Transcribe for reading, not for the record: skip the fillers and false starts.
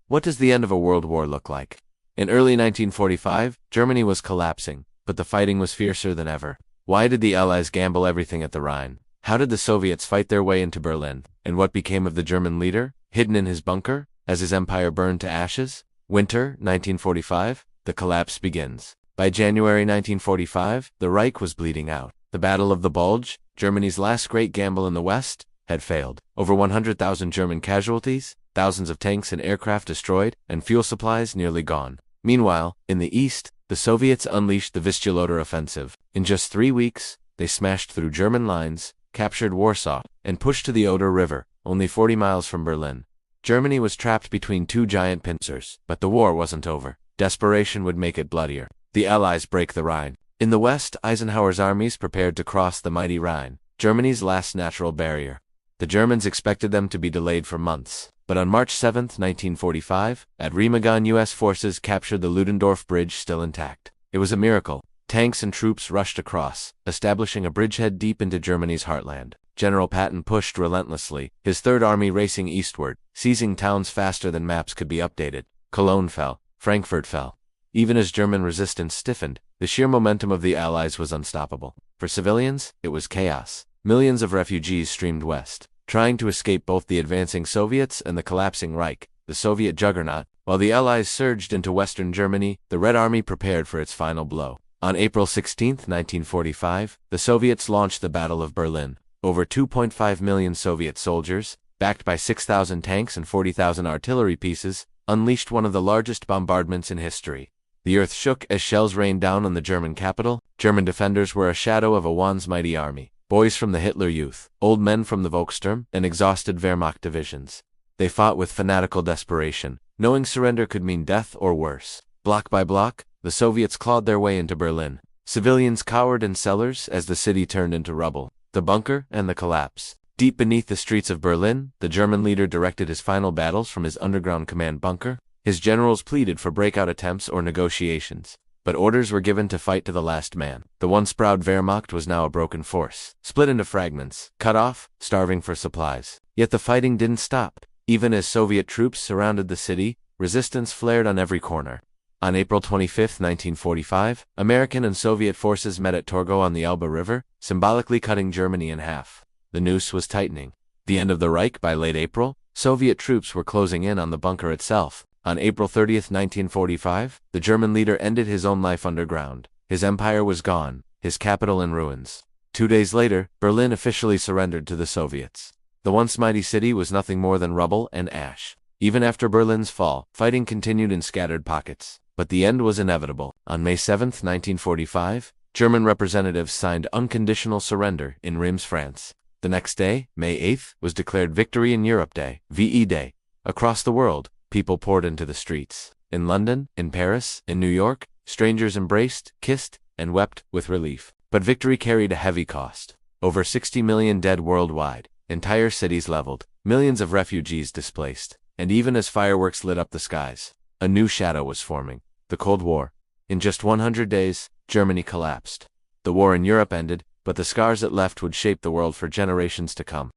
What does the end of a world war look like? In early 1945, Germany was collapsing, but the fighting was fiercer than ever. Why did the Allies gamble everything at the Rhine? How did the Soviets fight their way into Berlin? And what became of the German leader, hidden in his bunker, as his empire burned to ashes? Winter 1945, the collapse begins. By January 1945, the Reich was bleeding out. The Battle of the Bulge, Germany's last great gamble in the West, had failed. Over 100,000 German casualties, thousands of tanks and aircraft destroyed, and fuel supplies nearly gone. Meanwhile, in the east, the Soviets unleashed the Vistula Oder Offensive. In just 3 weeks, they smashed through German lines, captured Warsaw, and pushed to the Oder River, only 40 miles from Berlin. Germany was trapped between two giant pincers, but the war wasn't over. Desperation would make it bloodier. The Allies break the Rhine. In the west, Eisenhower's armies prepared to cross the mighty Rhine, Germany's last natural barrier. The Germans expected them to be delayed for months. But on March 7, 1945, at Remagen, U.S. forces captured the Ludendorff Bridge still intact. It was a miracle. Tanks and troops rushed across, establishing a bridgehead deep into Germany's heartland. General Patton pushed relentlessly, his Third Army racing eastward, seizing towns faster than maps could be updated. Cologne fell. Frankfurt fell. Even as German resistance stiffened, the sheer momentum of the Allies was unstoppable. For civilians, it was chaos. Millions of refugees streamed west, trying to escape both the advancing Soviets and the collapsing Reich, the Soviet juggernaut. While the Allies surged into western Germany, the Red Army prepared for its final blow. On April 16, 1945, the Soviets launched the Battle of Berlin. Over 2.5 million Soviet soldiers, backed by 6,000 tanks and 40,000 artillery pieces, unleashed one of the largest bombardments in history. The earth shook as shells rained down on the German capital. German defenders were a shadow of a once mighty army. Boys from the Hitler Youth, old men from the Volkssturm, and exhausted Wehrmacht divisions. They fought with fanatical desperation, knowing surrender could mean death or worse. Block by block, the Soviets clawed their way into Berlin. Civilians cowered in cellars as the city turned into rubble. The bunker and the collapse. Deep beneath the streets of Berlin, the German leader directed his final battles from his underground command bunker. His generals pleaded for breakout attempts or negotiations. But orders were given to fight to the last man. The once proud Wehrmacht was now a broken force, split into fragments, cut off, starving for supplies. Yet the fighting didn't stop. Even as Soviet troops surrounded the city, resistance flared on every corner. On April 25, 1945, American and Soviet forces met at Torgau on the Elbe River, symbolically cutting Germany in half. The noose was tightening. The end of the Reich by late April, Soviet troops were closing in on the bunker itself. On April 30, 1945, the German leader ended his own life underground. His empire was gone, his capital in ruins. 2 days later, Berlin officially surrendered to the Soviets. The once mighty city was nothing more than rubble and ash. Even after Berlin's fall, fighting continued in scattered pockets. But the end was inevitable. On May 7, 1945, German representatives signed unconditional surrender in Reims, France. The next day, May 8, was declared Victory in Europe Day, VE Day. Across the world, people poured into the streets. In London, in Paris, in New York, strangers embraced, kissed, and wept with relief. But victory carried a heavy cost. Over 60 million dead worldwide, entire cities leveled, millions of refugees displaced. And even as fireworks lit up the skies, a new shadow was forming. The Cold War. In just 100 days, Germany collapsed. The war in Europe ended, but the scars it left would shape the world for generations to come.